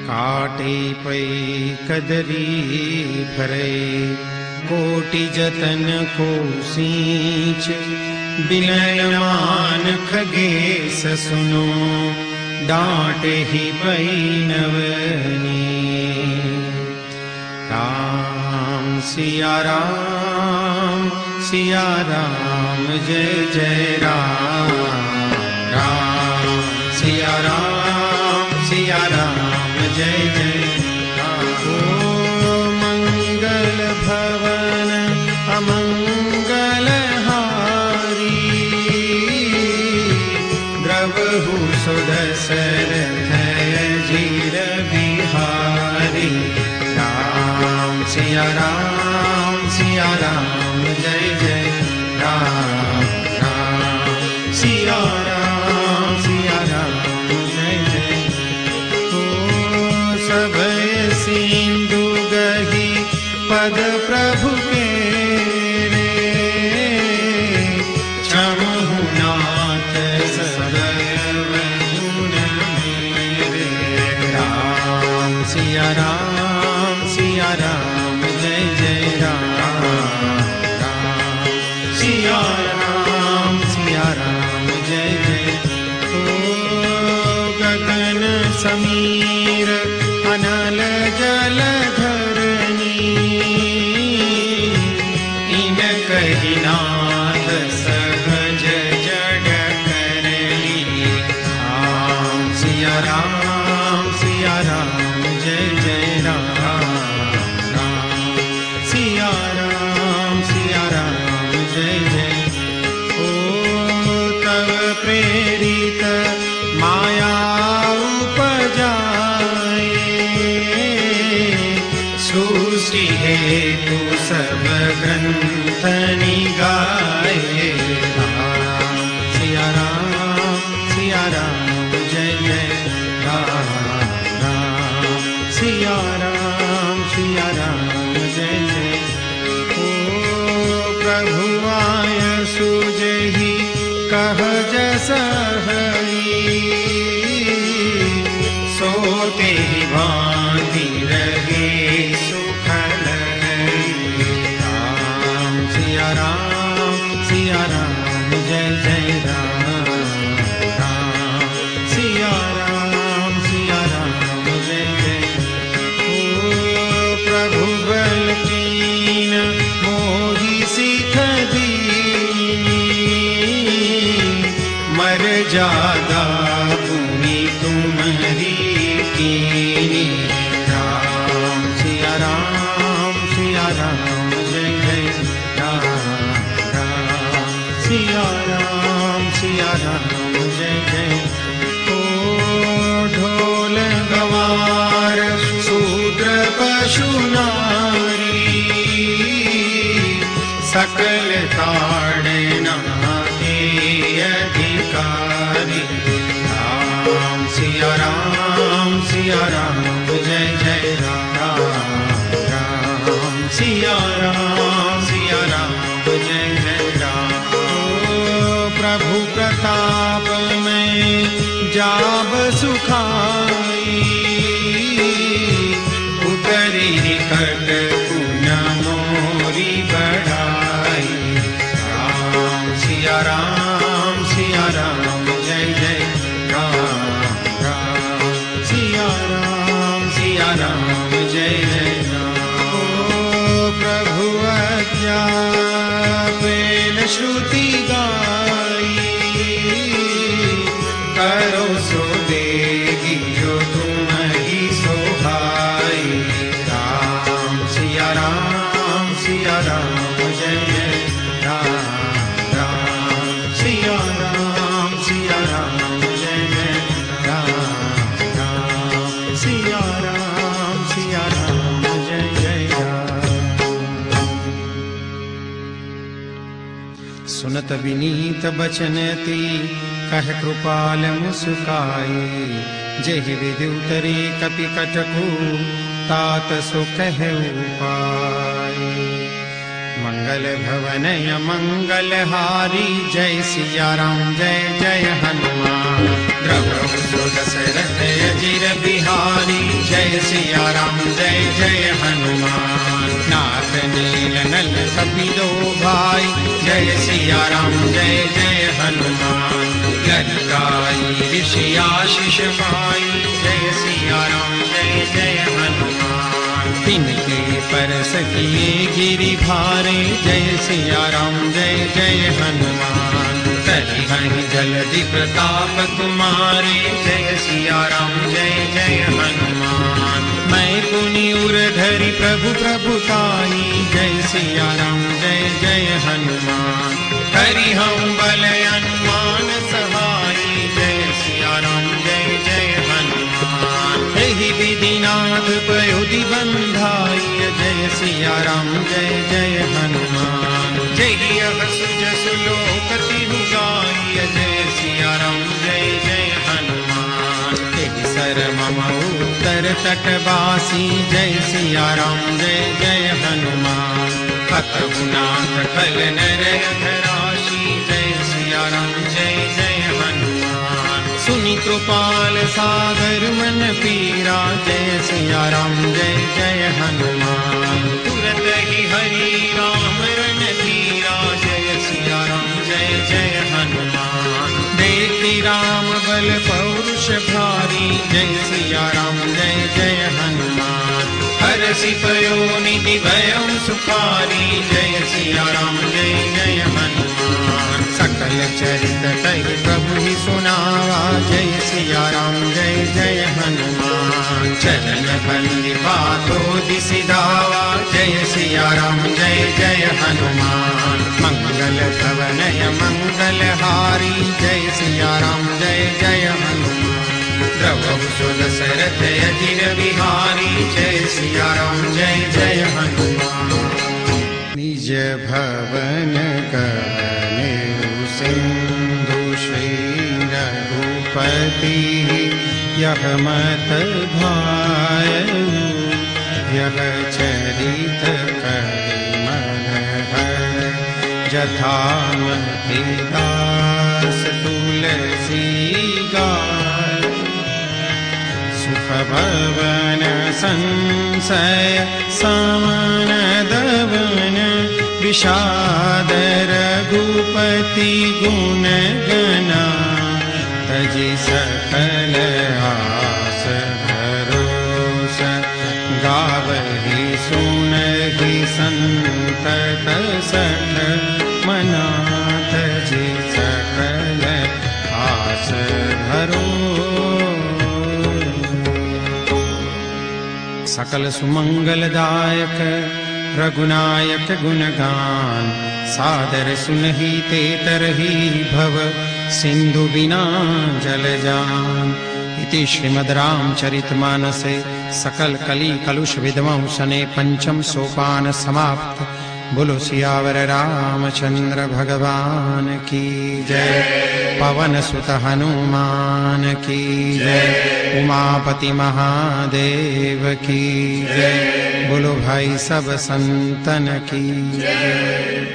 काटे पै कदरी भरे, कोटि जतन को सींच, बिलयमान खगेश सुनो, डांटे ही पै नवनी। राम सिया राम जय जय राम, राम सिया राम जय जय राम। ओ मंगल भवन अमंगल हारी, द्रवहु सुदशरथ अजीर बिहारी। राम सिया राम जय जय राम, राम सिया राम जय जय। ओ सभय सिंधु गही पद प्रभु के रे, क्षमहु नाथ सदय गुण मेरे। राम सिया राम जय जय राम, राम सिया राम जय जय। ओ गगन समीर अनल जल धरनी, इन कही नाथ सहज जग करनी। राम सिया राम जय जय राम, राम सिया राम जय जय। ओ तव प्रेरित माया उपजाए, सृष्टि हेतु सब ग्रंथ निगाए। राम सिया राम जय जय राम, राम सिया राम जय जय। ओ प्रभु आय सुजहि कह जस हरि, सोते भांति रहे सुखल। राम सिया राम जय जय राम, राम सिया राम जय जय। ओ प्रभु बल कीन मोहि सिख दीनी, मर जादा भूमि तुम्हारी कीनी। राम सिया राम जय जय राम, राम सिया राम जय जय। ओ ढोल गवार शूद्र पशु नारी, सकल ताड़ना के अधिकारी। राम सिया राम जय जय राम, राम सिया राम जय जय राम। ओ प्रभु प्रताप में जाब सुखाई, उतरी कट पुन मोरी बढ़ाई। राम सिया राम जय जय राम, राम सिया राम जय जय राम। ओ प्रभु आज्ञा पेल श्रुति गाई, करो सो देगी जो तुम ही सोहाई। राम सिया राम जय जय राम, राम सिया राम जय जय राम, राम सिया राम जय जय राम। सुनत विनीत बचनती कह कृपाल मुस्काए, जेहि विधि उतरे कपि कटकु तात सो कह उपाय। मंगल भवन मंगल हारी, जय सिया राम जय जय हनुमान। द्रवहु सो दशरथ अजीर बिहारी, जय जय हनुमान। नाथ नील नल कपि दो भाई, जय सिया राम जय जय हनुमान। लंकाई ऋषि आशीष पाई, जय सिया राम जय जय हनुमान। तिनके परस किए गिरि भारे, जय सिया राम जय जय हनुमान। करिहहि जलधि प्रताप तुम्हारे, जय सिया राम जय जय हनुमान। मैं पुनि उर धरि प्रभु प्रभुताई, जय सिया राम जय जय हनुमान। करिहउँ बल अनुमान सहाई, जय सिया राम जय जय हनुमान। एहि विधिनाथ पयोधि बंधाई, जय सिया राम जय जय हनुमान। जय सुज सुलोक तिहु गाई, जय सिया राम जय जय हनुमान। एहि सर मम उत्तर तटवासी, जय सिया राम जय जय हनुमान। अतहु नाथ खल नर अधराशी, जय सिया राम जय जय हनुमान। सुनि कृपाल सागर मन पीरा, जय सिया राम जय जय हनुमान। तुरत ही हरि राम रन धीरा, जय सिया राम जय जय हनुमान। देखि राम बल पौरुष भारी, जय सिया राम जय जय हनुमान। हरषि पयोनिधि भयउ सुखारी, जय सिया राम जय जय हनुमान। सकल चरित कहि प्रभु ही सुनावा, जय सिया राम जय जय हनुमान। चरण बंदी बातों दिसि धावा, जय सिया राम जय जय हनुमान। मंगल भवनय मंगल हारी, जय सिया राम जय जय हनुमान। द्रवहु सुदशरथ अजिर बिहारी, जय सिया राम जय जय हनुमान। निज भवन कहने सिंधु श्री रघुपति, यह मत भायउ यह चरित करि मन हर। जथामति दास तुलसी गाय, सुख भवन संशय समन दवन। विषाद रघुपति गुण गना, तजि सकल आस भरोस। गावहि सुनहि संतत सठ मना, तजि सकल आस भरोस। सकल सुमंगलदायक रघुनायक गुणगान, सादर सुनहि ते तरहि भव सिंधु बिना जल जान। इति श्रीमद् रामचरितमानसे सकल कली कलुष विद्मौ सने पंचम सोपान समाप्त। बोलो सियावर रामचंद्र भगवान की जय। पवन सुत हनुमान की जय। उमापति महादेव की जय। बोलो भाई सब संतन की जय।